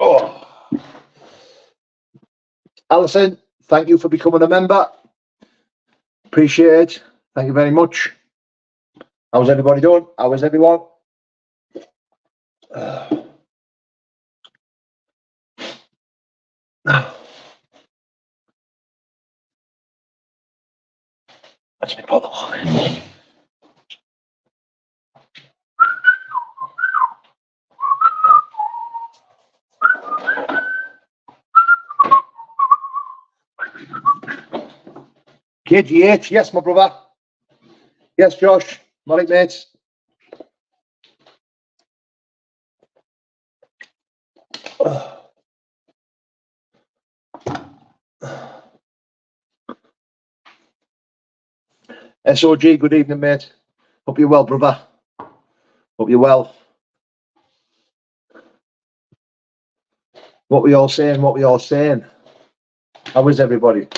Oh, Alison, thank you for becoming a member. Appreciate it. Thank you very much. How's everybody doing? How is everyone? That's me bottle. KGH, yes, my brother. Yes, Josh. Morning, mates. SOG, good evening, mate. Hope you're well, brother. Hope you're well. What we all saying? What we all saying? How is everybody?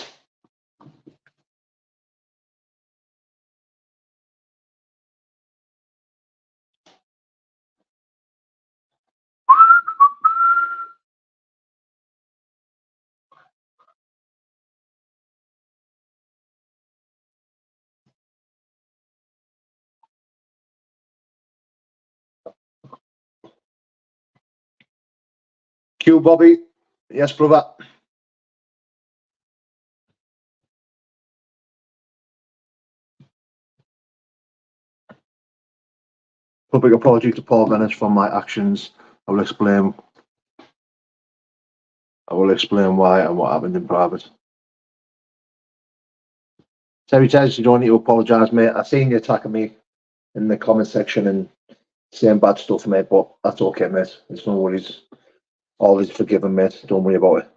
Q Bobby. Yes, brother. Public apology to Paul Venice for my actions. I will explain why and what happened in private. Terry says you don't need to apologise, mate. I seen you attacking me in the comment section and saying bad stuff, mate, but that's okay, mate. It's no worries. Always forgiven, mate. Don't worry about it.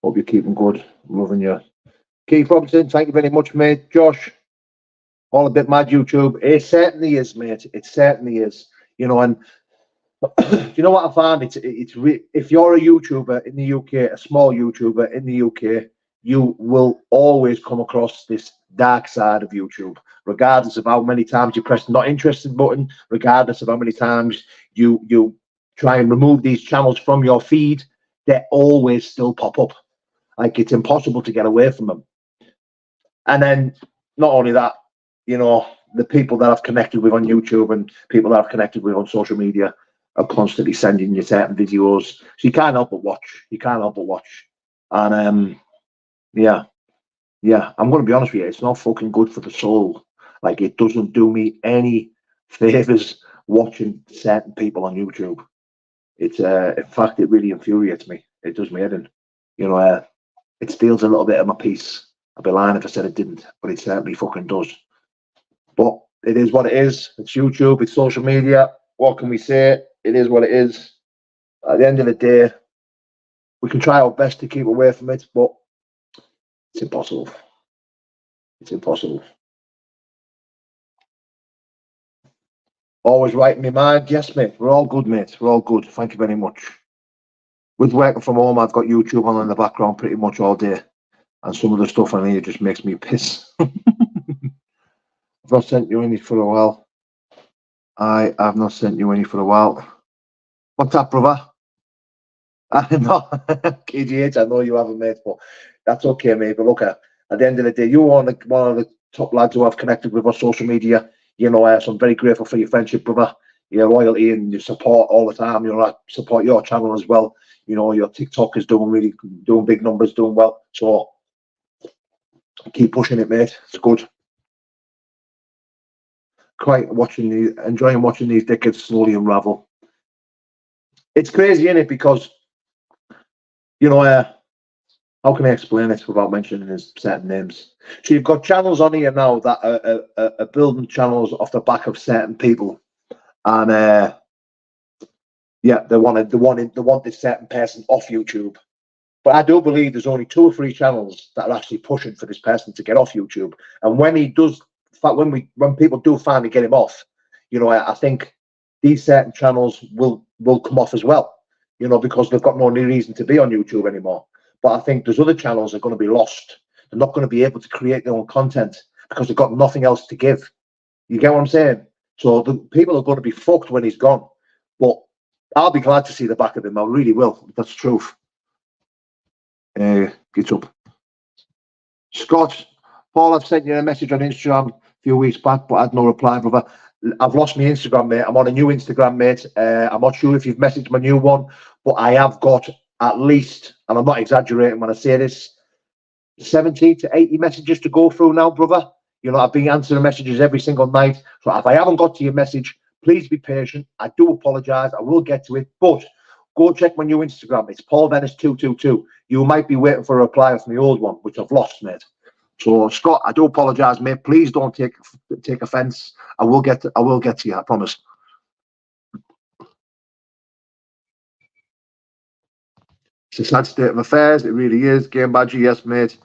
Hope you're keeping good. Loving you. Keith Robinson, thank you very much, mate. Josh, all a bit mad YouTube. It certainly is, mate. It certainly is. You know, and you know what I found? If you're a YouTuber in the UK, a small YouTuber in the UK, you will always come across this dark side of YouTube, regardless of how many times you press the not interested button, regardless of how many times you try and remove these channels from your feed, they always still pop up. Like, it's impossible to get away from them. And then not only that, you know, the people that I've connected with on YouTube and people that I've connected with on social media are constantly sending you certain videos. So you can't help but watch. You can't help but watch. And yeah, I'm going to be honest with you. It's not fucking good for the soul. Like, it doesn't do me any favors watching certain people on YouTube. It's in fact, it really infuriates me. It does me head in. You know, it steals a little bit of my peace. I'd be lying if I said it didn't, but it certainly fucking does. But it is what it is. It's YouTube. It's social media. What can we say? It is what it is. At the end of the day, we can try our best to keep away from it, but it's impossible. It's impossible. Always right in my mind. Yes, mate. We're all good, mate. We're all good. Thank you very much. With working from home, I've got YouTube on in the background pretty much all day. And some of the stuff on here just makes me piss. I've not sent you any for a while. I have not sent you any for a while. What's that, brother? I know, KGH, I know you haven't, mate, but that's okay, mate. But look, at the end of the day, you're one of the top lads who I've connected with on social media. You know, so I'm very grateful for your friendship, brother, your loyalty and your support all the time. You know, I support your channel as well. You know, your TikTok is doing big numbers, doing well. So keep pushing it, mate. It's good. Enjoying watching these decades slowly unravel. It's crazy, isn't it? Because, you know, how can I explain it without mentioning certain names? So you've got channels on here now that are building channels off the back of certain people, and yeah, they want this certain person off YouTube. But I do believe there's only 2 or 3 channels that are actually pushing for this person to get off YouTube. And when he does, when people do finally get him off, you know, I think these certain channels will come off as well. You know, because they've got no reason to be on YouTube anymore. But I think there's other channels that are going to be lost. They're not going to be able to create their own content because they've got nothing else to give. You get what I'm saying? So the people are going to be fucked when he's gone. But I'll be glad to see the back of him. I really will. That's the truth. Get up. Scott, Paul, I've sent you a message on Instagram a few weeks back, but I had no reply, brother. I've lost my Instagram, mate. I'm on a new Instagram, mate. I'm not sure if you've messaged my new one, but I have got at least, and I'm not exaggerating when I say this, 70 to 80 messages to go through now, brother. You know, I've been answering messages every single night. So if I haven't got to your message, please be patient. I do apologize. I will get to it, but go check my new Instagram. It's Paul Venice 222. You might be waiting for a reply from the old one, which I've lost, mate. So Scott, I do apologize, mate. Please don't take offense. I will get to you, I promise. It's a sad state of affairs. It really is. Game Badger, yes, mate.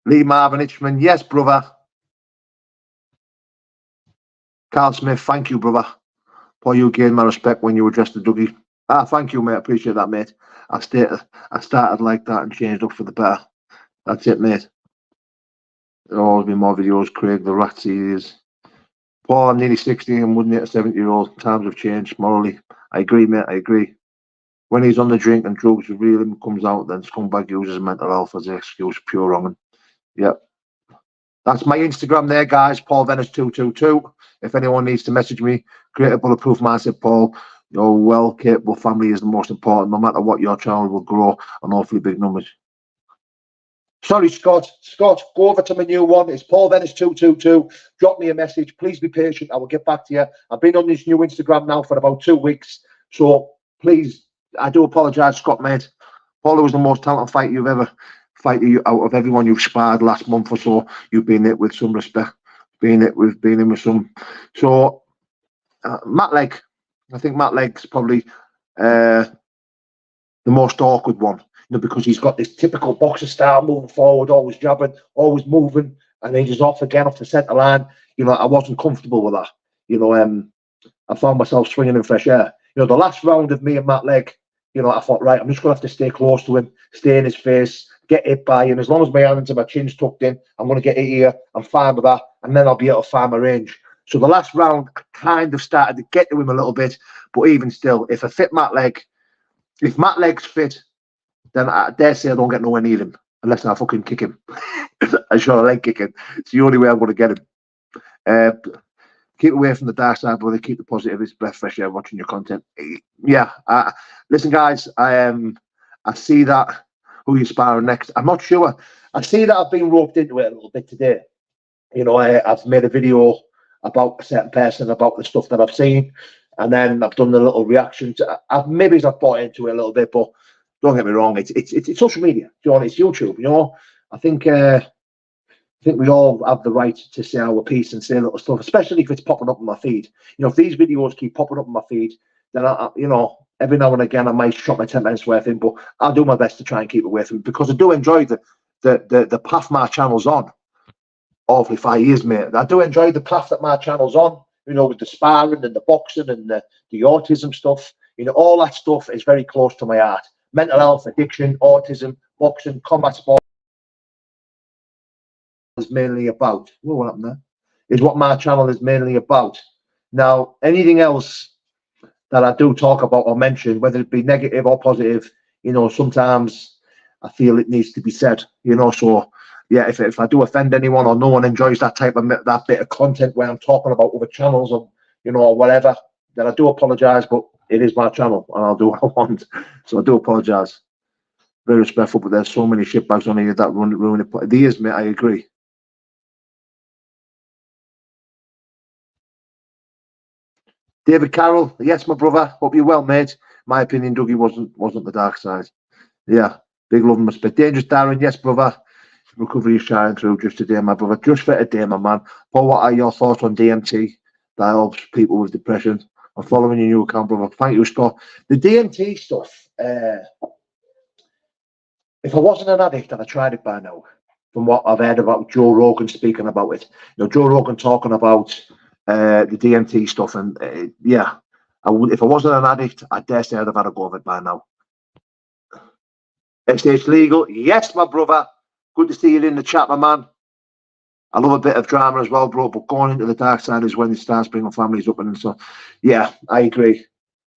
Lee Marvin Itchman, yes, brother. Carl Smith, thank you, brother. Paul, you gained my respect when you addressed the Dougie. Thank you, mate. I appreciate that, mate. I started like that and changed up for the better. That's it, mate. There'll always be more videos, Craig, the rat series. Paul, I'm nearly 60 and wouldn't hit a 70-year-old. Times have changed morally. I agree, mate. I agree. When he's on the drink and drugs, the real him comes out, then scumbag uses mental health as an excuse. Pure wrong. Yeah. That's my Instagram there, guys. Paul Venice 222. If anyone needs to message me, create a bulletproof mindset, Paul. Your well capable family is the most important. No matter what, your child will grow and hopefully big numbers. Sorry, Scott. Scott, go over to my new one. It's Paul Venice 222. Drop me a message. Please be patient. I will get back to you. I've been on this new Instagram now for about 2 weeks. So please, I do apologise, Scott, mate. Paul was the most talented fighter you've ever fighted out of everyone you've sparred last month or so. You've been it with some respect. Been in with some. So Matt Legg, I think Matt Legg's probably the most awkward one. You know, because he's got this typical boxer style, moving forward, always jabbing, always moving, and then he's off again off the centre line. You know, I wasn't comfortable with that. You know, I found myself swinging in fresh air. You know, the last round of me and Matt Legg, you know, I thought, right, I'm just going to have to stay close to him, stay in his face, get hit by him. As long as my hands and my chin's tucked in, I'm going to get hit here. I'm fine with that. And then I'll be able to find my range. So the last round, I kind of started to get to him a little bit. But even still, if I fit Matt Legg, if Matt Legg's fit, then I dare say I don't get nowhere near him unless I fucking kick him. I show a leg kicking. It's the only way I'm going to get him. Keep away from the dark side, brother. Keep the positive. It's breath fresh air watching your content. Yeah. Listen, guys, I see that who you're sparring next. I'm not sure. I see that I've been roped into it a little bit today. You know, I've made a video about a certain person, about the stuff that I've seen, and then I've done a little reaction to. I've bought into it a little bit, but don't get me wrong. It's social media. You know, it's YouTube. You know, I think we all have the right to say our piece and say little stuff, especially if it's popping up on my feed. You know, if these videos keep popping up on my feed, then you know, every now and again I might shot my 10 minutes worth in, but I'll do my best to try and keep it away from it because I do enjoy the path my channel's on. Awfully 5 years, mate. I do enjoy the path that my channel's on. You know, with the sparring and the boxing and the autism stuff. You know, all that stuff is very close to my heart. Mental health, addiction, autism, boxing, combat sport is mainly about. Whoa, what happened there? Is what my channel is mainly about. Now, anything else that I do talk about or mention, whether it be negative or positive, you know, sometimes I feel it needs to be said. You know, so yeah, if I do offend anyone or no one enjoys that type of that bit of content where I'm talking about other channels or you know or whatever, then I do apologise. But it is my channel and I'll do what I want. So I do apologise. Very respectful, but there's so many shitbags on here that ruin it. There is, mate. I agree. David Carroll, yes, my brother. Hope you're well, mate. My opinion, Dougie wasn't the dark side. Yeah, big love and respect. Dangerous Darren, yes, brother. Recovery is shining through just today, my brother. Just for today, my man. Paul, what are your thoughts on DMT that helps people with depression? I'm following your new account, brother. Thank you, Scott. The DMT stuff, if I wasn't an addict, I'd have tried it by now. From what I've heard about Joe Rogan speaking about it. You know, Joe Rogan talking about the DMT stuff. And yeah, I would, if I wasn't an addict, I dare say I'd have had a go of it by now. It's legal. Yes, my brother. Good to see you in the chat, my man. I love a bit of drama as well, bro, but going into the dark side is when it starts bringing families up and so. Yeah, I agree.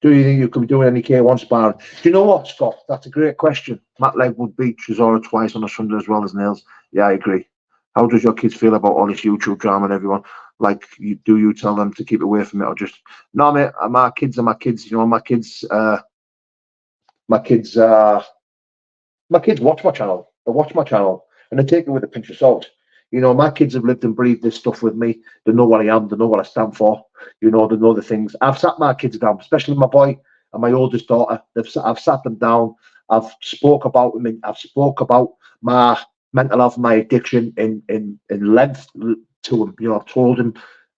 Do you think you could be doing any K1 sparring? Do you know what, Scott? That's a great question. Matt Legwood beat Chisora twice on a Sunday as well as Nails. Yeah, I agree. How does your kids feel about all this YouTube drama and everyone? Like, do you tell them to keep away from it, or just no, mate? My kids are my kids. You know, my kids. My kids. My kids watch my channel. They watch my channel, and they take it with a pinch of salt. You know, my kids have lived and breathed this stuff with me. They know what I am. They know what I stand for. You know, they know the things. I've sat my kids down, especially my boy and my oldest daughter. I've sat them down. I've spoke about them. I've spoke about my mental health, my addiction in length to them. You know, I've told them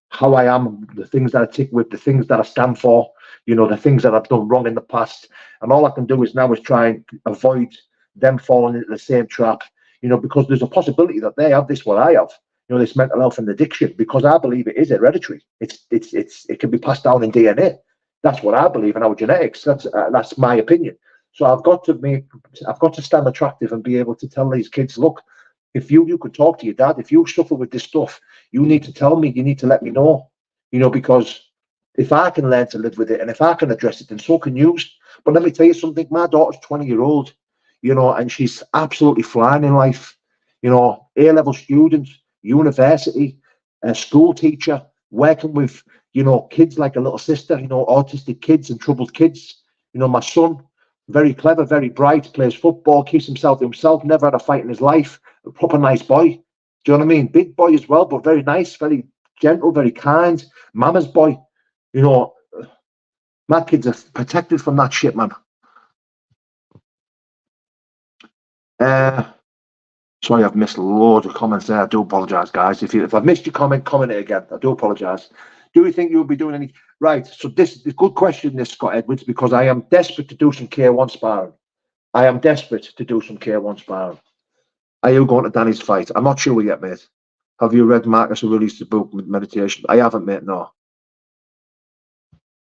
how I am, the things that I take with, the things that I stand for. You know, the things that I've done wrong in the past. And all I can do is now is try and avoid them falling into the same trap. You know, because there's a possibility that they have this what I have, you know, this mental health and addiction, because I believe it is hereditary. It can be passed down in DNA. That's what I believe in our genetics. That's my opinion. So I've got to stand attractive and be able to tell these kids, look, if you could talk to your dad, if you suffer with this stuff, you need to tell me, you need to let me know, you know, because if I can learn to live with it and if I can address it, then so can you. But let me tell you something, my daughter's 20-year-old. You know, and she's absolutely flying in life. You know, A-level student, university, a school teacher, working with, you know, kids like a little sister, you know, autistic kids and troubled kids. You know, my son, very clever, very bright, plays football, keeps himself to himself, never had a fight in his life, a proper nice boy. Do you know what I mean? Big boy as well, but very nice, very gentle, very kind. Mama's boy. You know, my kids are protected from that shit, man. Sorry, I've missed loads of comments there. I do apologise, guys. If I've missed your comment it again. I do apologise. Do you think you'll be doing any? Right. So this is a good question, this Scott Edwards, because I am desperate to do some K1 sparring. I am desperate to do some K1 sparring. Are you going to Danny's fight? I'm not sure yet, mate. Have you read Marcus who released the book Meditation? I haven't, mate. No.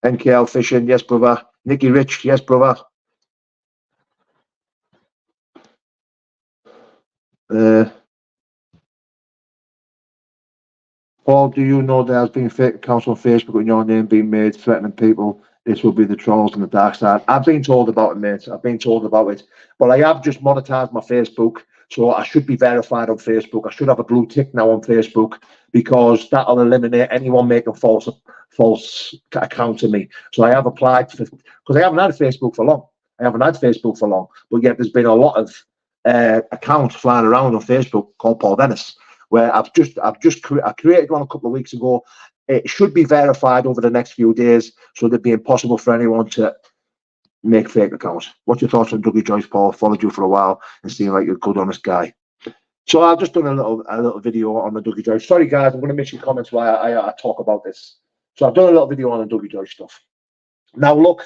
NKL Fishing, yes, brother. Nicky Rich, yes, brother. Paul, do you know there has been fake accounts on Facebook with your name being made, threatening people? This will be the trolls on the dark side. I've been told about it, mate. I've been told about it. But I have just monetized my Facebook, so I should be verified on Facebook. I should have a blue tick now on Facebook, because that'll eliminate anyone making false accounts of me. So I have applied for, because I haven't had Facebook for long. But yet there's been a lot of accounts flying around on Facebook called Paul Dennis, where I created one a couple of weeks ago. It should be verified over the next few days, so it'd be impossible for anyone to make fake accounts. What's your thoughts on Dougie Joyce, Paul? Followed you for a while and seemed like you're a good, honest guy. So I've just done a little video on the Dougie Joyce. Sorry, guys, I'm going to miss your comments while I talk about this. So I've done a little video on the Dougie Joyce stuff. Now, look,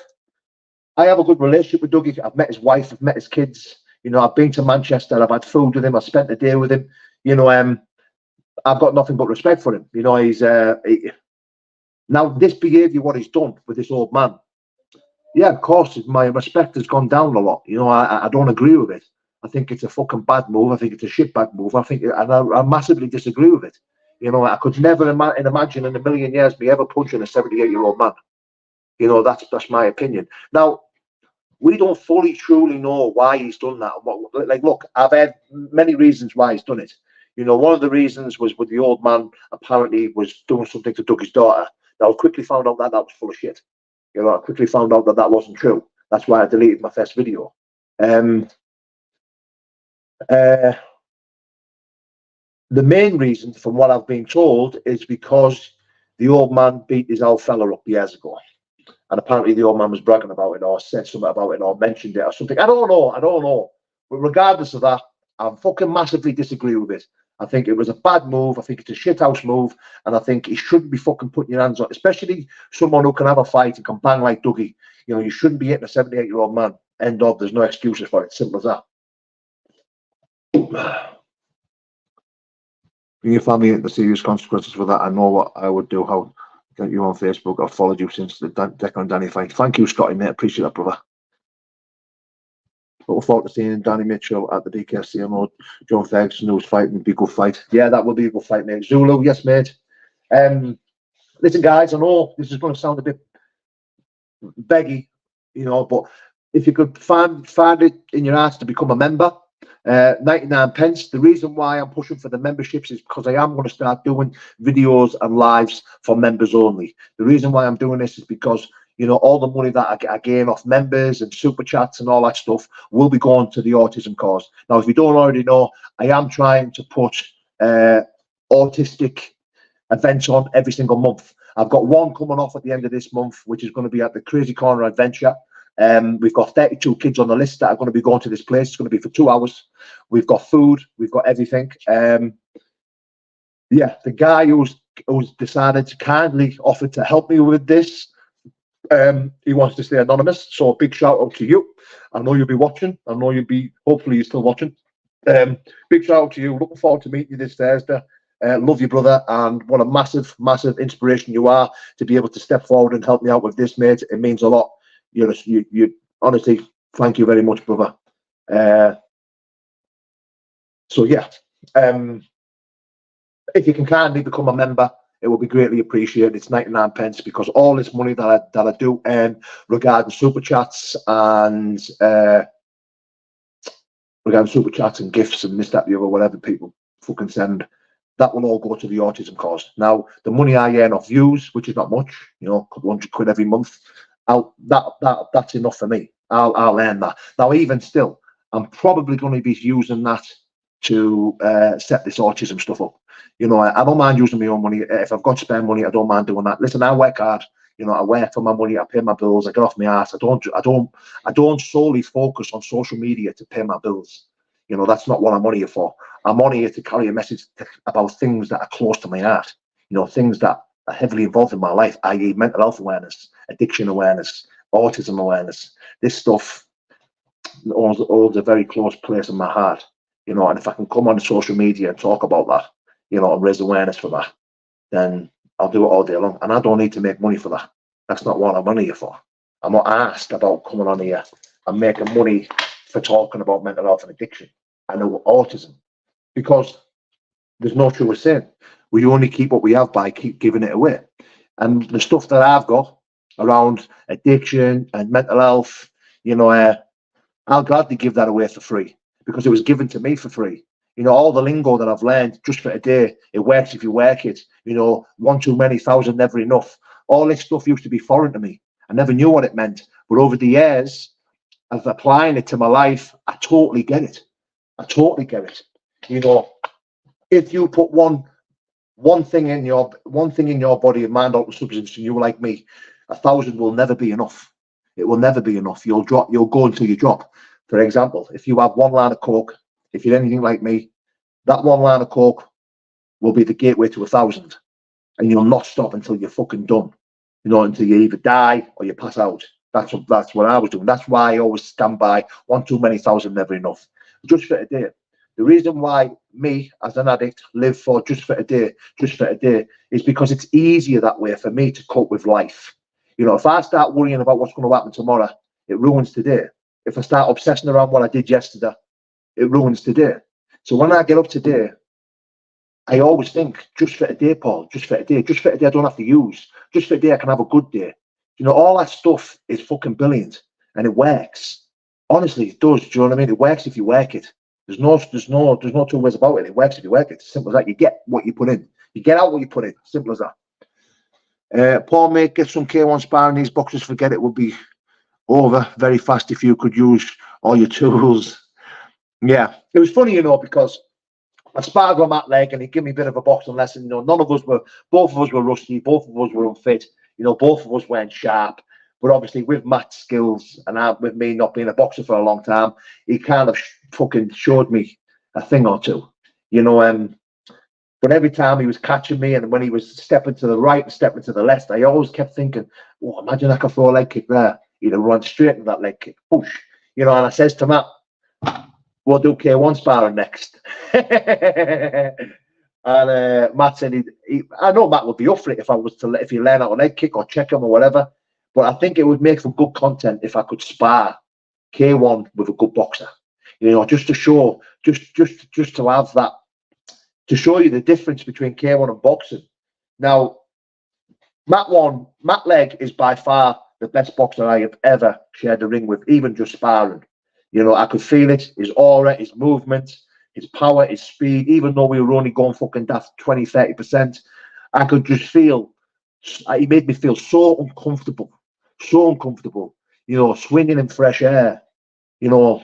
I have a good relationship with Dougie. I've met his wife. I've met his kids. You know, I've been to Manchester. I've had food with him. I spent the day with him. You know, I've got nothing but respect for him. You know, now this behaviour, what he's done with this old man. Yeah, of course, my respect has gone down a lot. You know, I don't agree with it. I think it's a fucking bad move. I think it's a shit bad move. And I massively disagree with it. You know, I could never imagine in a million years me ever punching a 78-year-old man. You know, that's my opinion. Now, we don't fully truly know why he's done that. Like, look, I've had many reasons why he's done it. You know, one of the reasons was with the old man apparently was doing something to Dougie's daughter. Now, I quickly found out that was full of shit. You know, I quickly found out that wasn't true. That's why I deleted my first video. The main reason, from what I've been told, is because the old man beat his old fella up years ago. And apparently the old man was bragging about it, or said something about it, or mentioned it, or something. I don't know. But regardless of that, I fucking massively disagree with it. I think it was a bad move. I think it's a shithouse move. And I think you shouldn't be fucking putting your hands on, especially someone who can have a fight and can bang like Dougie. You know, you shouldn't be hitting a 78-year-old man. End of. There's no excuses for it. Simple as that. Bring your family into serious consequences for that. I know what I would do. How get you on Facebook? I've followed you since the Declan and Danny fight. Thank you, Scotty, mate. Appreciate that, brother. Looking forward to seeing Danny Mitchell at the DKFC and John Ferguson, who's fighting, would be a good fight. Yeah, that will be a good fight, mate. Zulu, yes, mate. Listen, guys, I know this is going to sound a bit beggy, you know, but if you could find it in your heart to become a member, 99 pence. The reason why I'm pushing for the memberships is because I am going to start doing videos and lives for members only. The reason why I'm doing this is because, you know, all the money that I gain off members and super chats and all that stuff will be going to the autism cause. Now, if you don't already know, I am trying to put autistic events on every single month. I've got one coming off at the end of this month, which is going to be at the Crazy Corner Adventure. We've got 32 kids on the list that are going to be going to this place. It's going to be for 2 hours. We've got food. We've got everything. Yeah, the guy who's decided to kindly offer to help me with this, he wants to stay anonymous. So a big shout out to you. I know you'll be watching. I know hopefully you're still watching. Big shout out to you. Looking forward to meeting you this Thursday. Love you, brother, and what a massive inspiration you are to be able to step forward and help me out with this, mate. It means a lot. You honestly, thank you very much, brother. So yeah, if you can kindly become a member, it will be greatly appreciated. It's 99 pence, because all this money that I do earn regarding super chats and gifts and this, that, the other, whatever people fucking send, that will all go to the autism cause. Now, the money I earn off views, which is not much, you know, a couple £100 every month, that's enough for me. I'll earn that. Now, even still, I'm probably going to be using that to set this autism stuff up. You know, I don't mind using my own money. If I've got to spend money, I don't mind doing that. Listen, I work hard. You know, I work for my money. I pay my bills. I get off my ass. I don't solely focus on social media to pay my bills. You know, that's not what I'm on here for. I'm on here to carry a message about things that are close to my heart. You know, things that are heavily involved in my life, i.e. mental health awareness, addiction awareness, autism awareness. This stuff holds a very close place in my heart. You know, and if I can come on social media and talk about that, you know, and raise awareness for that, then I'll do it all day long. And I don't need to make money for that. That's not what I'm on here for. I'm not asked about coming on here and making money for talking about mental health and addiction and autism, because there's no truer saying. We only keep what we have by keep giving it away. And the stuff that I've got around addiction and mental health, you know, I'll gladly give that away for free, because it was given to me for free. You know, all the lingo that I've learned just for a day, it works if you work it. You know, one too many, thousand never enough. All this stuff used to be foreign to me. I never knew what it meant. But over the years of applying it to my life, I totally get it. I totally get it. You know, if you put one thing in your body of mind out of substance, and you're like me, 1,000 will never be enough. It will never be enough. You'll go until you drop. For example, if you have one line of coke, if you're anything like me, that one line of coke will be the gateway to 1,000, and you'll not stop until you're fucking done. You know, until you either die or you pass out. That's what I was doing. That's why I always stand by one too many, thousand never enough. Just for a day. The reason why me as an addict live for just for a day, is because it's easier that way for me to cope with life. You know, if I start worrying about what's going to happen tomorrow, it ruins today. If I start obsessing around what I did yesterday, it ruins today. So when I get up today, I always think, just for a day, Paul, just for a day I don't have to use. Just for a day I can have a good day. You know, all that stuff is fucking brilliant, and it works. Honestly, it does. Do you know what I mean? It works if you work it. There's no two ways about it. It works if you work it. It's simple as that. You get what you put in. You get out what you put in. Simple as that. Paul, mate, get some K1 sparring. These boxes, forget it, would be over very fast if you could use all your tools. Yeah, it was funny, you know, because I sparred with Matt Legg and he gave me a bit of a boxing lesson. You know, both of us were rusty, both of us were unfit, you know, both of us weren't sharp. But obviously, with Matt's skills and with me not being a boxer for a long time, he kind of fucking showed me a thing or two, you know. But every time he was catching me, and when he was stepping to the right and stepping to the left, I always kept thinking, oh, imagine I could throw a leg kick there. He'd have run straight into that leg kick, push, you know. And I says to Matt, we'll do K1 sparring next. And Matt said, I know Matt would be up for it if he learn how to leg kick or check him or whatever. But I think it would make for good content if I could spar K1 with a good boxer. You know, just to show, just to have that, to show you the difference between K1 and boxing. Now, Matt Legg is by far the best boxer I have ever shared the ring with, even just sparring. You know, I could feel it, his aura, his movement, his power, his speed, even though we were only going fucking daft 20, 30%, I could just feel, he made me feel so uncomfortable, you know, swinging in fresh air, you know,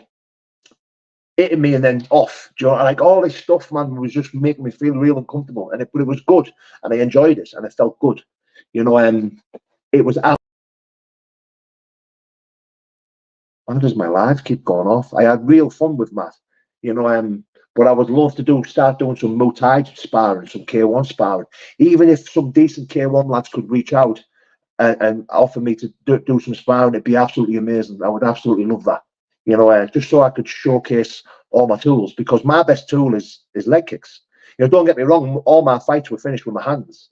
hitting me and then off. Do you know, like all this stuff, man, was just making me feel real uncomfortable. But it was good, and I enjoyed it, and it felt good. You know, it was. Why does my life keep going off? I had real fun with Matt. You know, but I would love to start doing some Muay Thai sparring, some K1 sparring. Even if some decent K1 lads could reach out and offer me to do some sparring, it'd be absolutely amazing. I would absolutely love that. You know, just so I could showcase all my tools, because my best tool is leg kicks. You know, don't get me wrong, all my fights were finished with my hands,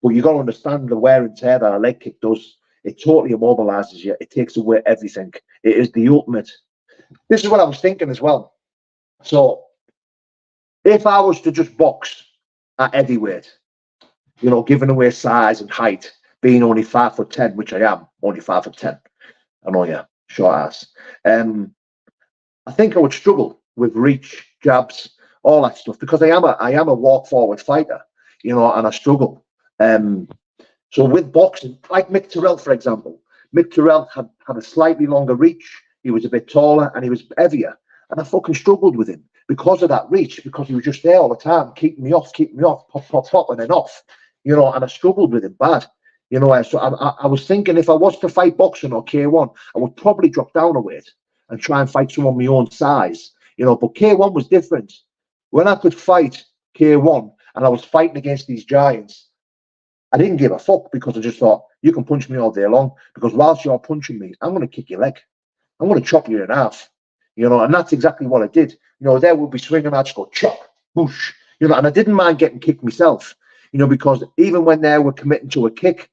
but you got to understand the wear and tear that a leg kick does. It totally immobilizes you. It takes away everything. It is the ultimate. This is what I was thinking as well. So, if I was to just box at heavyweight, you know, giving away size and height, being only 5'10", which I am, only 5'10". I know, yeah, short ass. I think I would struggle with reach, jabs, all that stuff, because I am a walk forward fighter, you know, and I struggle. So with boxing, like Mick Terrell, for example, Mick Terrell had a slightly longer reach. He was a bit taller and he was heavier, and I fucking struggled with him because of that reach, because he was just there all the time, keeping me off, pop, pop, pop, and then off, you know, and I struggled with him bad. You know, so I was thinking, if I was to fight boxing or K1, I would probably drop down a weight and try and fight someone my own size, you know. But K1 was different. When I could fight K1 and I was fighting against these giants, I didn't give a fuck, because I just thought, you can punch me all day long, because whilst you're punching me, I'm going to kick your leg. I'm going to chop you in half, you know, and that's exactly what I did. You know, there would be swinging, I'd just go chop, whoosh, you know, and I didn't mind getting kicked myself, you know, because even when they were committing to a kick,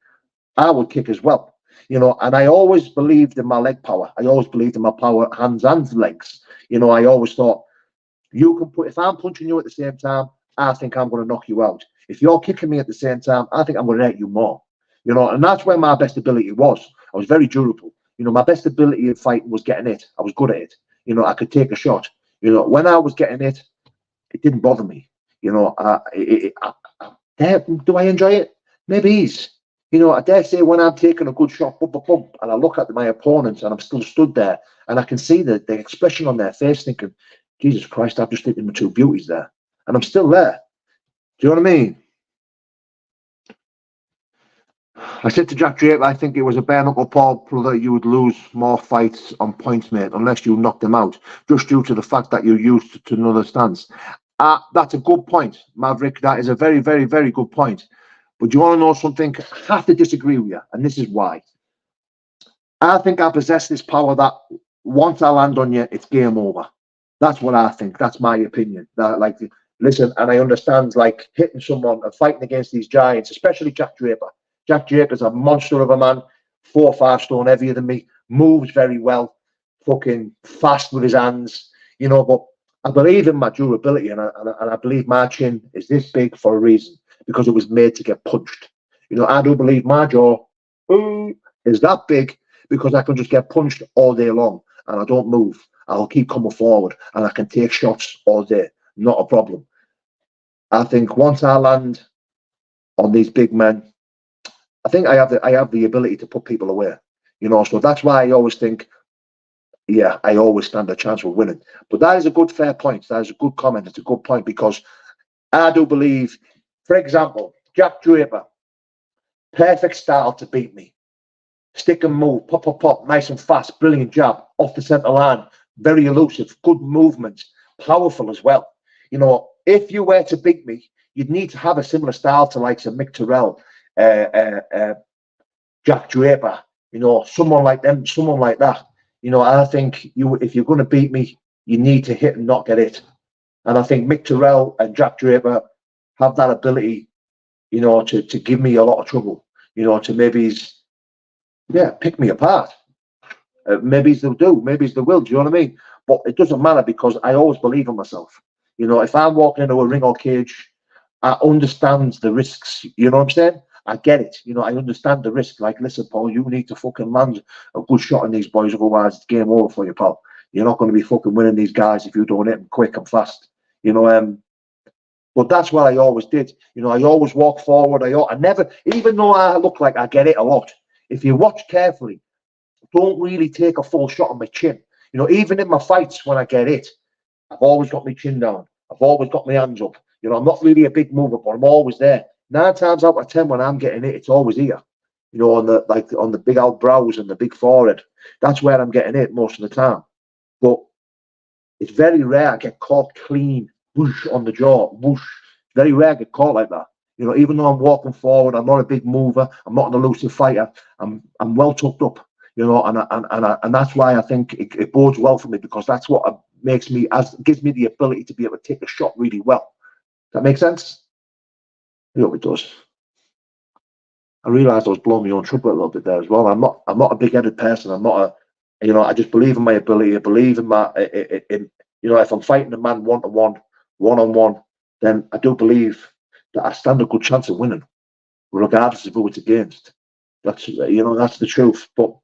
I would kick as well, you know, and I always believed in my leg power. I always believed in my power, hands and legs. You know, I always thought, if I'm punching you at the same time, I think I'm going to knock you out. If you're kicking me at the same time, I think I'm going to hurt you more, you know, and that's where my best ability was. I was very durable. You know, my best ability in fighting was getting it. I was good at it. You know, I could take a shot. You know, when I was getting it, it didn't bother me. You know, do I enjoy it? Maybe it's. You know, I dare say when I'm taking a good shot, bump, bump, bump, and I look at my opponents and I'm still stood there, and I can see the expression on their face thinking, Jesus Christ, I've just hit them with two beauties there. And I'm still there. Do you know what I mean? I said to Jack Draper, I think it was a bare knuckle Paul that you would lose more fights on points, mate, unless you knocked them out, just due to the fact that you're used to another stance. That's a good point, Maverick. That is a very, very, very good point. But do you want to know something? I have to disagree with you, and this is why. I think I possess this power that once I land on you, it's game over. That's what I think. That's my opinion. That, listen, and I understand, like, hitting someone and fighting against these giants, especially Jack Draper. Jack Draper's a monster of a man, 4 or 5 stone heavier than me, moves very well, fucking fast with his hands, you know, but I believe in my durability, and I believe my chin is this big for a reason, because it was made to get punched. You know, I do believe my jaw is that big because I can just get punched all day long and I don't move. I'll keep coming forward and I can take shots all day. Not a problem. I think once I land on these big men, I think I have the ability to put people away. You know, so that's why I always think, yeah, I always stand a chance of winning. But that is a good, fair point. That is a good comment. It's a good point, because I do believe, for example, Jack Draper, perfect style to beat me. Stick and move, pop, pop, pop, nice and fast, brilliant jab, off the centre line, very elusive, good movement, powerful as well. You know, if you were to beat me, you'd need to have a similar style to likes of Mick Terrell, Jack Draper, you know, someone like them, someone like that. You know, I think if you're going to beat me, you need to hit and not get hit. And I think Mick Terrell and Jack Draper have that ability, you know, to give me a lot of trouble, you know, to pick me apart. Maybe they'll do, maybe they will, do you know what I mean? But it doesn't matter, because I always believe in myself. You know, if I'm walking into a ring or cage, I understand the risks, you know what I'm saying? I get it. You know, I understand the risk. Like, listen, Paul, you need to fucking land a good shot on these boys, otherwise it's game over for you, pal. You're not going to be fucking winning these guys if you don't hit them quick and fast. You know, but that's what I always did. You know, I always walk forward. I never, even though I look like I get it a lot, if you watch carefully, don't really take a full shot on my chin. You know, even in my fights when I get hit, I've always got my chin down. I've always got my hands up. You know, I'm not really a big mover, but I'm always there. 9 times out of 10 when I'm getting hit, it's always here. You know, on the big old brows and the big forehead. That's where I'm getting hit most of the time. But it's very rare I get caught clean, whoosh, on the jaw, whoosh. Very rare I get caught like that. You know, even though I'm walking forward, I'm not a big mover. I'm not an elusive fighter. I'm well tucked up. You know, and that's why I think it bodes well for me, because that's what gives me the ability to be able to take a shot really well. That makes sense? I hope it does. I realised I was blowing my own trumpet a little bit there as well. I'm not a big-headed person. I'm not a, you know, I just believe in my ability. I believe in you know, if I'm fighting a man one-to-one, one-on-one, then I do believe that I stand a good chance of winning, regardless of who it's against. That's, you know, that's the truth. But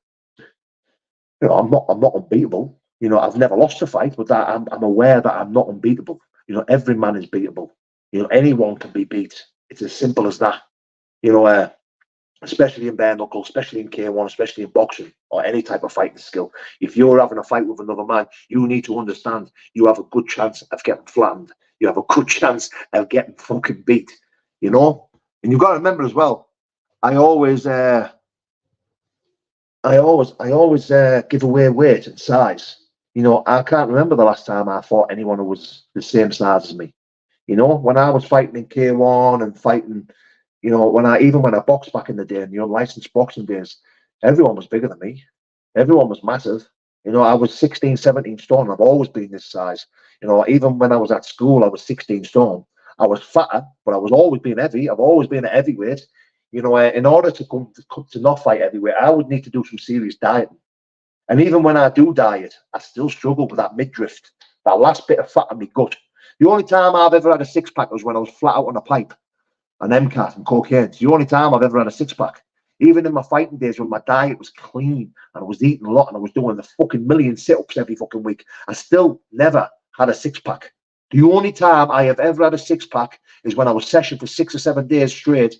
you know, I'm not unbeatable. You know, I've never lost a fight, but that I'm aware that I'm not unbeatable. You know, every man is beatable. You know, anyone can be beat. It's as simple as that. You know, especially in bare knuckle, especially in K1, especially in boxing or any type of fighting skill. If you're having a fight with another man, you need to understand you have a good chance of getting flattened. You have a good chance of getting fucking beat. You know, and you've got to remember as well. I always give away weight and size. You know, I can't remember the last time I fought anyone who was the same size as me. You know, when I was fighting in K1 and fighting, you know, when I boxed back in the day, in the unlicensed boxing days, everyone was bigger than me. Everyone was massive. You know, I was 16, 17 stone. I've always been this size. You know, even when I was at school, I was 16 stone. I was fatter, but I was always being heavy. I've always been a heavyweight. You know, in order to not fight heavyweight, I would need to do some serious dieting. And even when I do diet, I still struggle with that midriff, that last bit of fat on my gut. The only time I've ever had a six-pack was when I was flat out on a pipe, an MCAT and cocaine. It's the only time I've ever had a six-pack. Even in my fighting days when my diet was clean and I was eating a lot and I was doing the fucking million sit-ups every fucking week, I still never had a six-pack. The only time I have ever had a six-pack is when I was session for 6 or 7 days straight,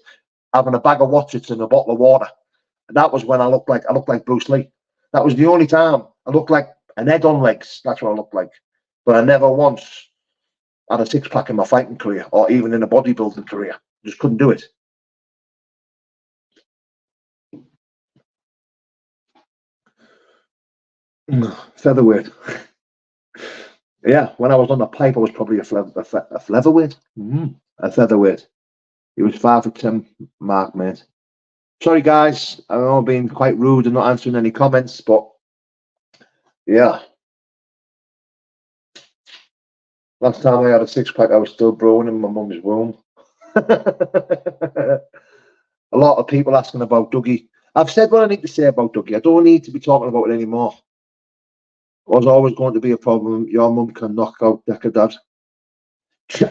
having a bag of Watsits and a bottle of water. And that was when I looked like Bruce Lee. That was the only time I looked like an head on legs. That's what I looked like. But I never once had a six-pack in my fighting career or even in a bodybuilding career. Just couldn't do it. Featherweight. Yeah, when I was on the pipe, I was probably a featherweight. A featherweight. It was 5'10" mark, mate. Sorry, guys. I know I'm being quite rude and not answering any comments, but yeah. Last time I had a six-pack, I was still growing in my mum's womb. A lot of people asking about Dougie. I've said what I need to say about Dougie. I don't need to be talking about it anymore. Was always going to be a problem. Your mum can knock out Decker Dad.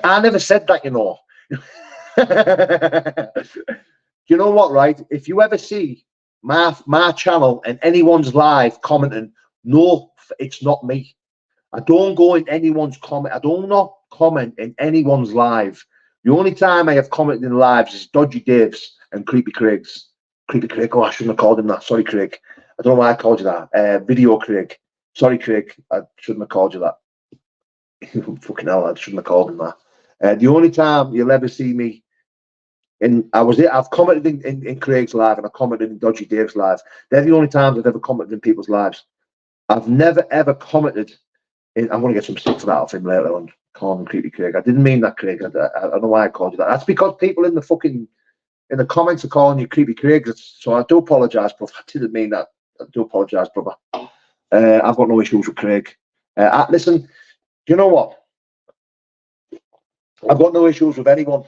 I never said that, you know. You know what, right? If you ever see my channel and anyone's live commenting, no, it's not me. I don't go in anyone's comment. I do not comment in anyone's live. The only time I have commented in lives is Dodgy Dave's and Creepy Craig's. Creepy Craig, oh, I shouldn't have called him that. Sorry, Craig. I don't know why I called you that. Video Craig. Sorry, Craig. I shouldn't have called you that. Fucking hell, I shouldn't have called him that. The only time you'll ever see me I've commented in Craig's live and I commented in Dodgy Dave's live. They're the only times I've ever commented in people's lives. I've never ever commented in. I'm going to get some stick for that off him later on. Call him Creepy Craig. I didn't mean that, Craig. I don't know why I called you that. That's because people in the comments are calling you Creepy Craig. So I do apologise, brother. I didn't mean that. I do apologise, brother. I've got no issues with Craig. Listen, do you know what? I've got no issues with anyone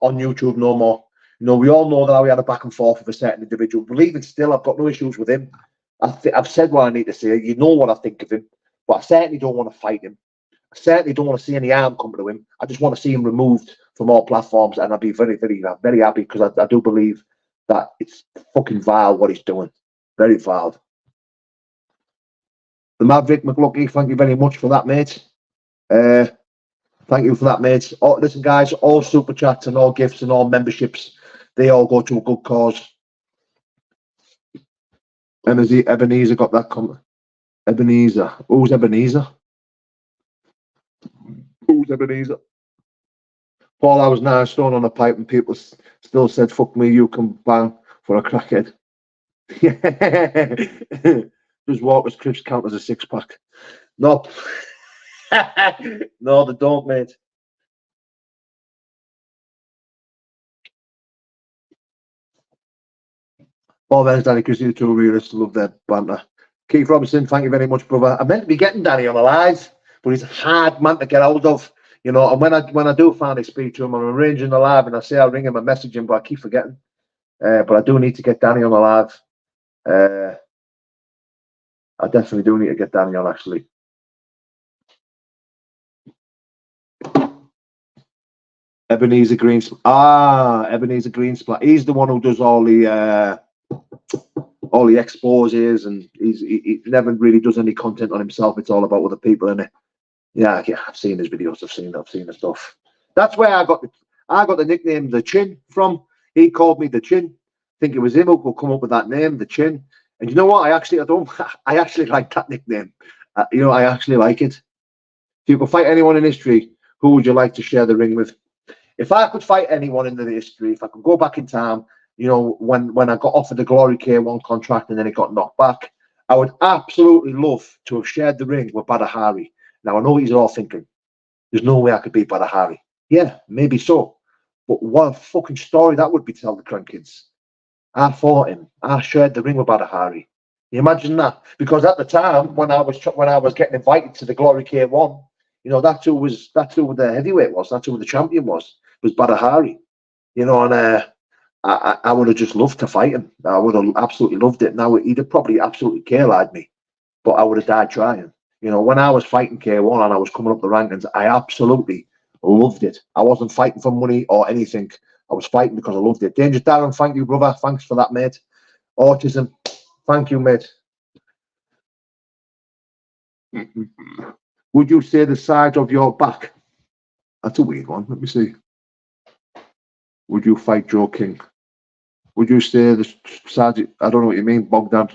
on YouTube no more. You know, we all know that we had a back and forth with a certain individual. But even still, I've got no issues with him. I've said what I need to say. You know what I think of him. But I certainly don't want to fight him. I certainly don't want to see any harm come to him. I just want to see him removed from all platforms, and I'll be very, very, very happy because I do believe that it's fucking vile what he's doing. Very vile. The Maverick McLucky, thank you very much for that, mate. Thank you for that, mate. Oh, listen, guys, all super chats and all gifts and all memberships, they all go to a good cause. And has Ebenezer got that comment? Ebenezer. Who's Ebenezer? Who's Ebenezer? Paul, I was 9 stone on a pipe and people still said, fuck me, you can bang for a crackhead. Does Walker's crisps count as a 6-pack? No. No, they don't, mate. Paul Vance, Danny Christie, the two realists, love their banter. Keith Robinson, thank you very much, brother. I meant to be getting Danny on a live, but he's a hard man to get hold of, you know. And when I do finally speak to him, I'm arranging a live, and I say I'll ring him and message him, but I keep forgetting. But I do need to get Danny on a live. I definitely do need to get Danny on, actually. Ebenezer Greensplat. Ebenezer Greensplat. He's the one who does all the exposes, and he never really does any content on himself. It's all about other people, isn't it? Yeah, I've seen his videos. I've seen the stuff. That's where I got the nickname The Chin from. He called me The Chin. I think it was him who come up with that name, The Chin. And you know what? I actually like that nickname. I actually like it. If you could fight anyone in history, who would you like to share the ring with? If I could fight anyone in the history, if I could go back in time, when I got offered the Glory K1 contract and then it got knocked back, I would absolutely love to have shared the ring with Badr Hari. Now, I know what you're all thinking. There's no way I could beat Badr Hari. Yeah, maybe so. But what a fucking story that would be to tell the grandkids. I fought him. I shared the ring with Badr Hari. You imagine that? Because at the time, when I was getting invited to the Glory K1, that's who the heavyweight was. That's who the champion was Badr Hari. And I would have just loved to fight him. I would have absolutely loved it. Now, he'd have probably absolutely K-lied me, but I would have died trying. When I was fighting K1 and I was coming up the rankings, I absolutely loved it. I wasn't fighting for money or anything. I was fighting because I loved it. Dangerous Darren, thank you, brother. Thanks for that, mate. Autism, thank you, mate. Would you say the size of your back? That's a weird one. Let me see. Would you fight Joe King? Would you say the size? I don't know what you mean, Bogdan.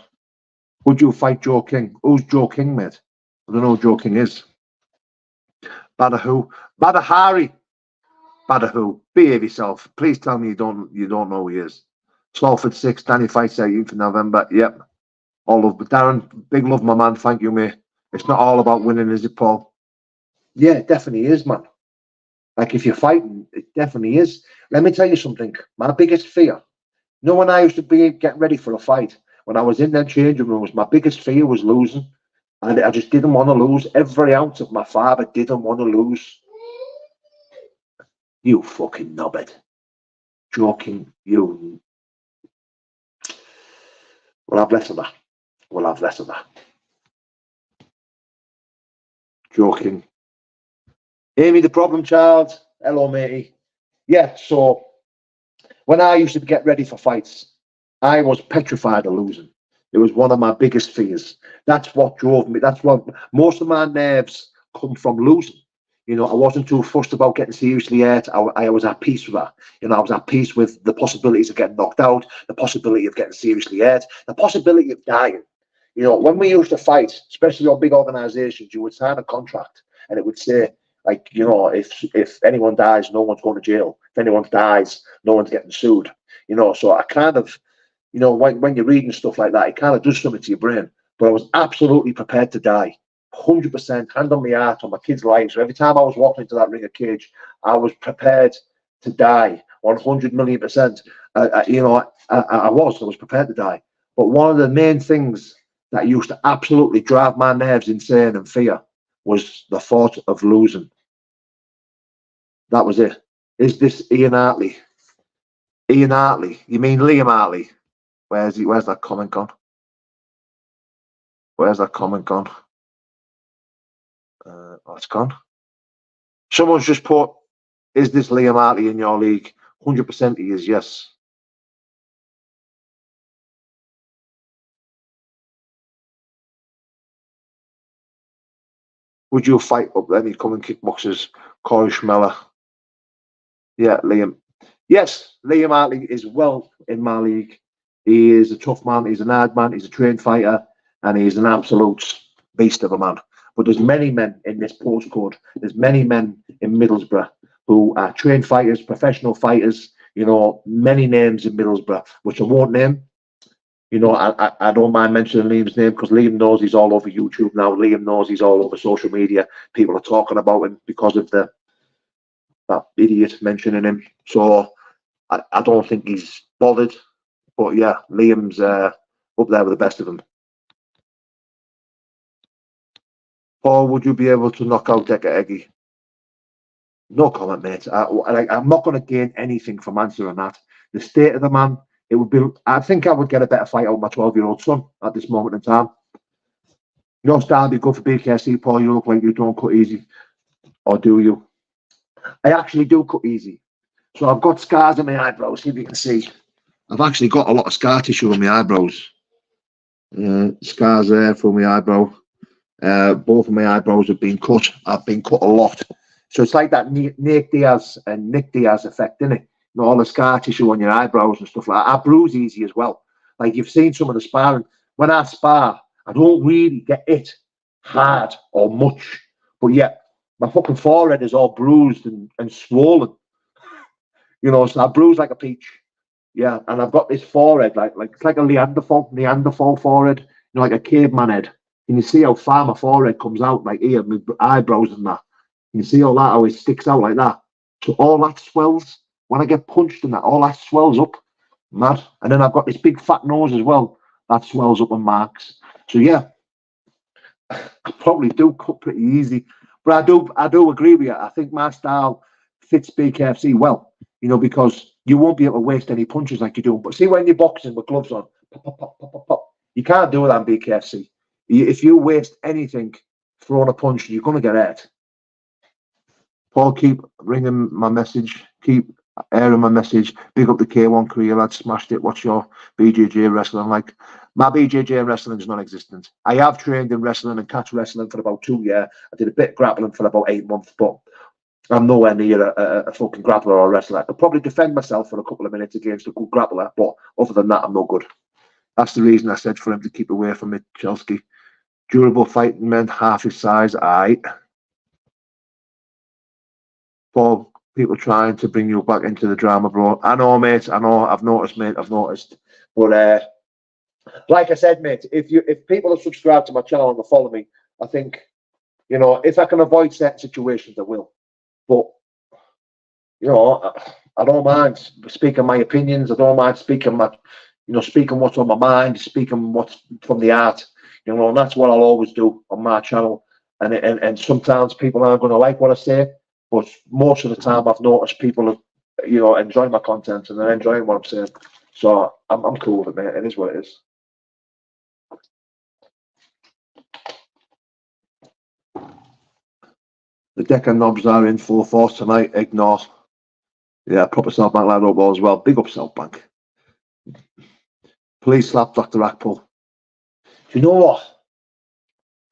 Would you fight Joe King? Who's Joe King, mate? I don't know who Joe King is. Badr who? Badr Hari. Badr who? Behave yourself. Please tell me you don't know who he is. Salford 6, Danny fights 18th of November. Yep. All love. But Darren, big love, my man. Thank you, mate. It's not all about winning, is it, Paul? Yeah, it definitely is, man. Like, if you're fighting, it definitely is. Let me tell you something. My biggest fear, when I used to get ready for a fight, when I was in them changing rooms, my biggest fear was losing. And I just didn't want to lose. Every ounce of my fibre didn't want to lose. You fucking knobhead. Joking, you. We'll have less of that. We'll have less of that. Joking. Amy, the problem child. Hello, matey. Yeah, so when I used to get ready for fights, I was petrified of losing. It was one of my biggest fears. That's what drove me. That's what most of my nerves come from losing. I wasn't too fussed about getting seriously hurt. I was at peace with that. I was at peace with the possibilities of getting knocked out, the possibility of getting seriously hurt, the possibility of dying. When we used to fight, especially on big organizations, you would sign a contract and it would say, like, if anyone dies, no one's going to jail. If anyone dies, no one's getting sued. So I kind of, when you're reading stuff like that, it kind of does something to your brain. But I was absolutely prepared to die. 100%, hand on my heart, on my kids' lives. So every time I was walking into that ring of cage, I was prepared to die 100 million percent. I was prepared to die. But one of the main things that used to absolutely drive my nerves insane and fear was the thought of losing. That was it. Is this Ian Hartley? Ian Hartley? You mean Liam Hartley? Where's that comment gone? Where's that comment gone? Oh, it's gone. Someone's just put, is this Liam Hartley in your league? 100% he is, yes. Would you fight up any coming kickboxers? Corey Schmeller. Yeah, Liam. Yes, Liam Hartley is well in my league. He is a tough man. He's an hard man. He's a trained fighter, and he's an absolute beast of a man. But there's many men in this postcode. There's many men in Middlesbrough who are trained fighters, professional fighters. You know, many names in Middlesbrough, which I won't name. You know, I don't mind mentioning Liam's name because Liam knows he's all over YouTube now. Liam knows he's all over social media. People are talking about him because of that idiot mentioning him. So I don't think he's bothered. But yeah, Liam's up there with the best of them. Paul, would you be able to knock out Decker Eggy? No comment, mate. I'm not going to gain anything from answering that. The state of the man, it would be. I think I would get a better fight out of my 12-year-old son at this moment in time. Your style be good for BKC, Paul. You look like you don't cut easy, or do you? I actually do cut easy. So I've got scars on my eyebrows. See if you can see. I've actually got a lot of scar tissue on my eyebrows. Scars there for my eyebrow. Both of my eyebrows have been cut. I've been cut a lot. So it's like that Nick Diaz effect, isn't it? You know, all the scar tissue on your eyebrows and stuff like that. I bruise easy as well. Like you've seen some of the sparring. When I spar, I don't really get it hard or much. But yet, my fucking forehead is all bruised and swollen. You know, so I bruise like a peach. Yeah, and I've got this forehead, like it's like a Neanderthal forehead, you know, like a caveman head. And you see how far my forehead comes out, like here, my eyebrows and that. You see all that, how it sticks out like that. So all that swells. When I get punched and that, all that swells up. Mad. And then I've got this big fat nose as well. That swells up and marks. So yeah, I probably do cut pretty easy. But I do agree with you. I think my style fits BKFC well, you know, because you won't be able to waste any punches like you do. But see, when you're boxing with gloves on, pop, pop, pop, pop, pop, pop, you can't do that in BKFC. If you waste anything throwing a punch, you're going to get hurt. Paul, keep ringing my message. Keep airing my message. Big up the K1 career, lad. Smashed it. What's your BJJ wrestling like? My BJJ wrestling is non-existent. I have trained in wrestling and catch wrestling for about 2 years. I did a bit of grappling for about 8 months, but I'm nowhere near a fucking grappler or a wrestler. I could probably defend myself for a couple of minutes against a good grappler, but other than that, I'm no good. That's the reason I said for him to keep away from me, Chelsea. Durable fighting men, half his size, aight. For people trying to bring you back into the drama, bro. I know, mate. I know. I've noticed, mate. I've noticed. But like I said, mate, if people are subscribed to my channel and follow me, I think, you know, if I can avoid certain situations, I will. But you know, I don't mind speaking my opinions. I don't mind speaking speaking what's on my mind, speaking what's from the heart. You know, and that's what I'll always do on my channel. And sometimes people aren't going to like what I say, but most of the time I've noticed people are, you know, enjoying my content and they're enjoying what I'm saying. So I'm cool with it, mate. It is what it is. The Decker knobs are in full force tonight. Ignore. Yeah, proper South Bank Lad ball as well. Big up South Bank. Please slap Dr. Rackpool. Do you know what?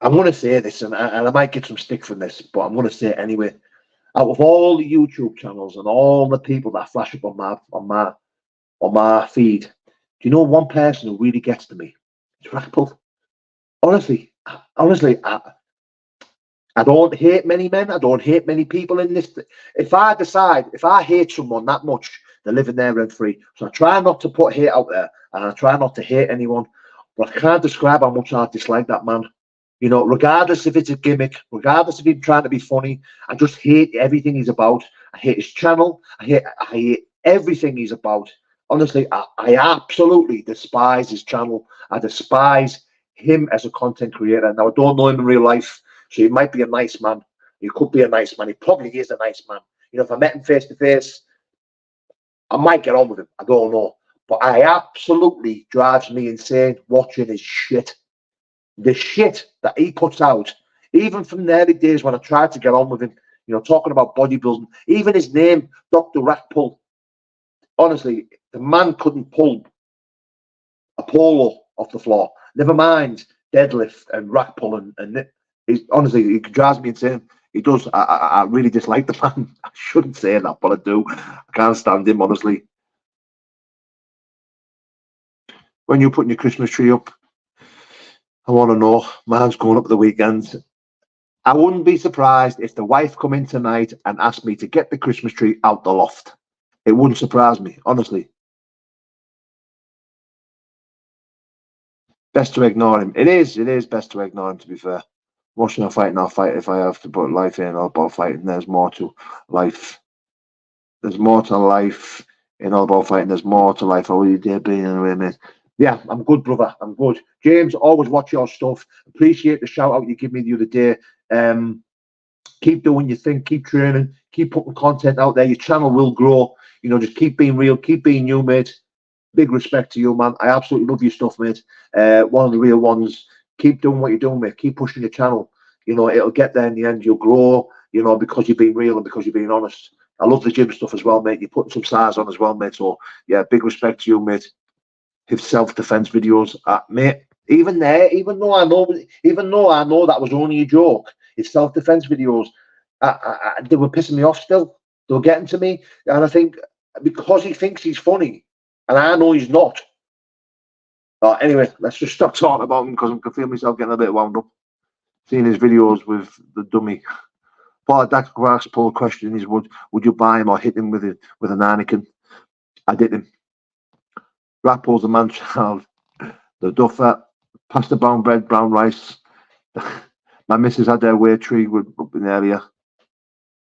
I'm going to say this, and I might get some stick from this, but I'm going to say it anyway. Out of all the YouTube channels and all the people that flash up on my feed, do you know one person who really gets to me? It's Rackpool. Honestly, I don't hate many men. I don't hate many people in this. If I hate someone that much, they're living there rent free. So I try not to put hate out there, and I try not to hate anyone. But I can't describe how much I dislike that man. You know, regardless if it's a gimmick, regardless if he's trying to be funny, I just hate everything he's about. I hate his channel. I hate everything he's about. Honestly, I absolutely despise his channel. I despise him as a content creator. Now, I don't know him in real life. So he might be a nice man. He could be a nice man. He probably is a nice man. You know, if I met him face to face, I might get on with him. I don't know. But I absolutely drives me insane watching his shit. The shit that he puts out, even from the early days when I tried to get on with him, You know, talking about bodybuilding. Even his name, Dr. Rack Pull. Honestly, the man couldn't pull a polo off the floor. Never mind deadlift and rack pull and honestly, he drives me insane. He does. I really dislike the man. I shouldn't say that, but I do. I can't stand him, honestly. When you're putting your Christmas tree up, I want to know. Mine's going up the weekend. I wouldn't be surprised if the wife come in tonight and asked me to get the Christmas tree out the loft. It wouldn't surprise me, honestly. Best to ignore him. It is best to ignore him, to be fair. Watching a fight, I'll fight if I have to put life in. All about fighting. There's more to life. There's more to life in all about fighting. There's more to life. Oh, you did being anyway, mate. Yeah, I'm good, brother. I'm good. James, always watch your stuff. Appreciate the shout out you gave me the other day. Keep doing your thing. Keep training. Keep putting content out there. Your channel will grow. You know, just keep being real. Keep being you, mate. Big respect to you, man. I absolutely love your stuff, mate. One of the real ones. Keep doing what you're doing, mate. Keep pushing your channel. You know, it'll get there in the end. You'll grow, you know, because you're being real and because you're being honest. I love the gym stuff as well, mate. You're putting some size on as well, mate. So, yeah, big respect to you, mate. His self-defense videos, mate. Even though I know that was only a joke, his self-defense videos, they were pissing me off still. They were getting to me. And I think because he thinks he's funny, and I know he's not. Anyway, let's just stop talking about him because I can feel myself getting a bit wound up. Seeing his videos with the dummy. Paul Dack's poll question is: Would you buy him or hit him with an Anakin? I did him. Rapple's the man child. The duffer. Pasta, brown bread, brown rice. My missus had their way tree up in the area.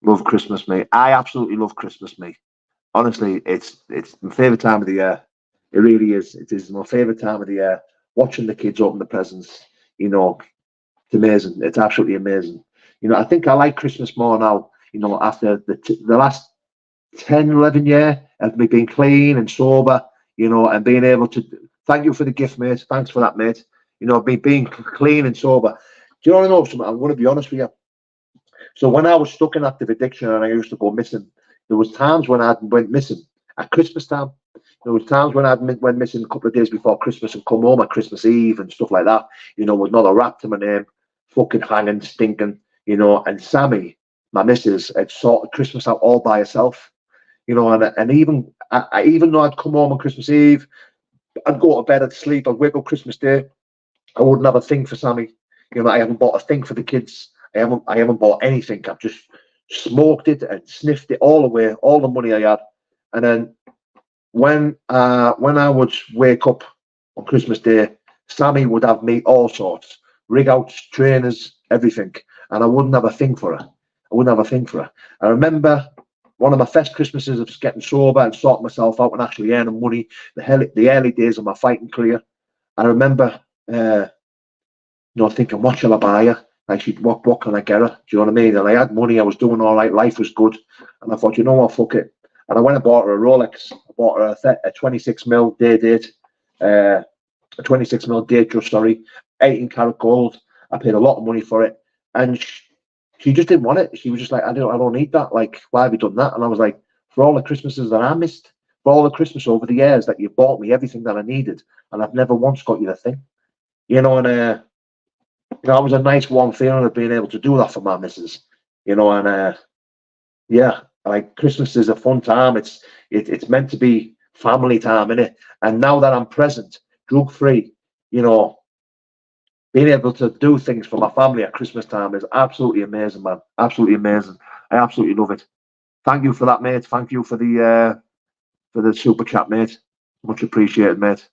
Love Christmas, mate. I absolutely love Christmas, mate. Honestly, it's my favourite time of the year. It really is. It is my favourite time of the year. Watching the kids open the presents, you know, it's amazing. It's absolutely amazing. You know, I think I like Christmas more now, you know, after the last 10, 11 years of me being clean and sober, you know, and being able to, thank you for the gift, mate. Thanks for that, mate. You know, being clean and sober. Do you want to know something? I'm going to be honest with you. So when I was stuck in active addiction and I used to go missing, there was times when I went missing at Christmas time. There was times when I went missing a couple of days before Christmas and come home at Christmas Eve and stuff like that. You know, with not a rap to my name, fucking hanging, stinking. You know, and Sammy, my missus, had sorted Christmas out all by herself. You know, and even though I'd come home on Christmas Eve, I'd go to bed, I'd sleep, I'd wake up Christmas Day, I wouldn't have a thing for Sammy. You know, I haven't bought a thing for the kids. I haven't bought anything. I've just smoked it and sniffed it all away, all the money I had. And then when I would wake up on Christmas Day, Sammy would have me all sorts, rig outs, trainers, everything, and I wouldn't have a thing for her. I remember one of my first Christmases of just getting sober and sorting myself out and actually earning money. The early days of my fighting career. I remember, you know, thinking, what shall I buy her? Like, what can I get her? Do you know what I mean? And I had money. I was doing all right. Life was good. And I thought, you know what, fuck it. And I went and bought her a Rolex. I bought her a 26mm date, a 26mm date, just sorry, 18 karat gold. I paid a lot of money for it, and she just didn't want it. She was just like, I don't need that. Like, why have you done that? And I was like, for all the Christmases that I missed, for all the Christmas over the years that you bought me everything that I needed, and I've never once got you a thing, you know. And you know, it was a nice warm feeling of being able to do that for my missus, you know. And yeah, like, Christmas is a fun time. It's meant to be family time, innit? And now that I'm present, drug free, you know, being able to do things for my family at Christmas time is absolutely amazing, man. Absolutely amazing. I absolutely love it. Thank you for that, mate. Thank you for the super chat, mate. Much appreciated, mate.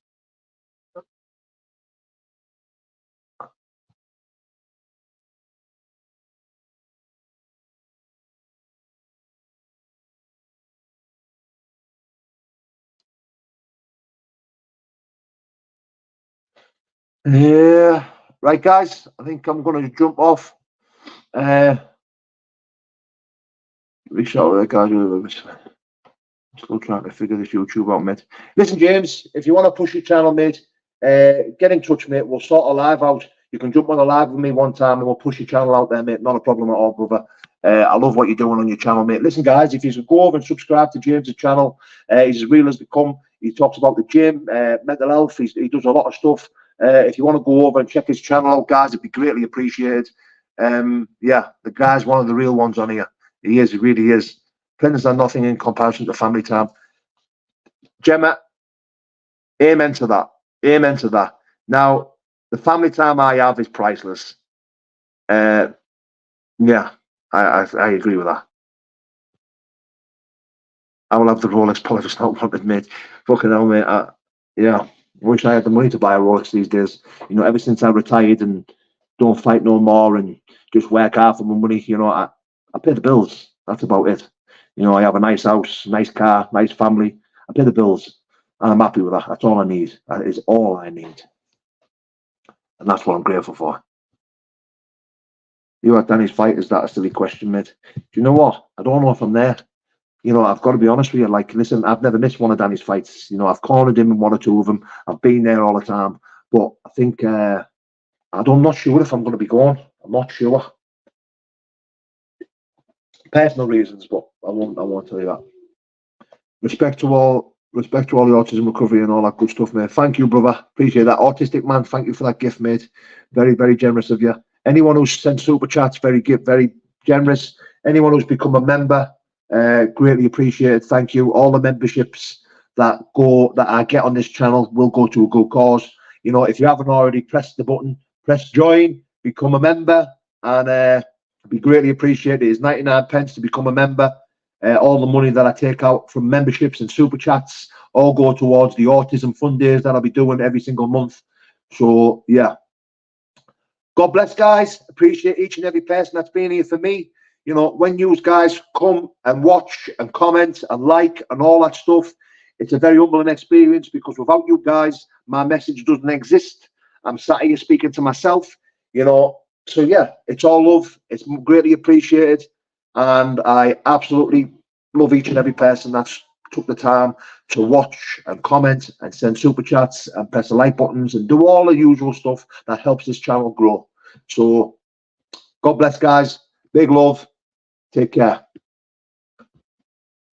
Yeah, right, guys. I think I'm going to jump off. Reshout guys. Still trying to figure this YouTube out, mate. Listen, James, if you want to push your channel, mate, get in touch, mate. We'll sort a live out. You can jump on a live with me one time and we'll push your channel out there, mate. Not a problem at all, brother. I love what you're doing on your channel, mate. Listen, guys, if you should go over and subscribe to James's channel, he's as real as they come. He talks about the gym, mental health. He does a lot of stuff. If you want to go over and check his channel, guys, it'd be greatly appreciated. Yeah, the guy's one of the real ones on here. He is, he really is. Friends are nothing in comparison to family time. Gemma, amen to that. Amen to that. Now, the family time I have is priceless. Yeah, I agree with that. I will have the Rolex Polish not wanted, mate. Fucking hell, mate. Yeah, I wish I had the money to buy a Rolex these days. You know, ever since I retired and don't fight no more and just work hard for my money, you know, I pay the bills. That's about it. You know, I have a nice house, nice car, nice family. I pay the bills. And I'm happy with that. That's all I need. That is all I need. And that's what I'm grateful for. You at Danny's fight, is that a silly question, mate? Do you know what? I don't know if I'm there. You know, I've got to be honest with you. Like, listen, I've never missed one of Danny's fights. You know, I've cornered him in one or two of them. I've been there all the time. But I think, I'm not sure if I'm going to be going. I'm not sure. Personal reasons, but I won't tell you that. Respect to all the autism recovery and all that good stuff, mate. Thank you, brother. Appreciate that. Autistic man, thank you for that gift, mate. Very, very generous of you. Anyone who's sent super chats, very generous. Anyone who's become a member, greatly appreciated. Thank you. All the memberships that I get on this channel will go to a good cause. You know, if you haven't already, press the button, press join, become a member, and be greatly appreciated. It's 99 pence to become a member. All the money that I take out from memberships and super chats all go towards the autism fund days that I'll be doing every single month. So yeah, God bless, guys. Appreciate each and every person that's been here for me. You know, when you guys come and watch and comment and like and all that stuff, it's a very humbling experience, because without you guys, my message doesn't exist. I'm sat here speaking to myself, you know. So yeah, it's all love. It's greatly appreciated. And I absolutely love each and every person that's took the time to watch and comment and send super chats and press the like buttons and do all the usual stuff that helps this channel grow. So God bless, guys. Big love. Take care.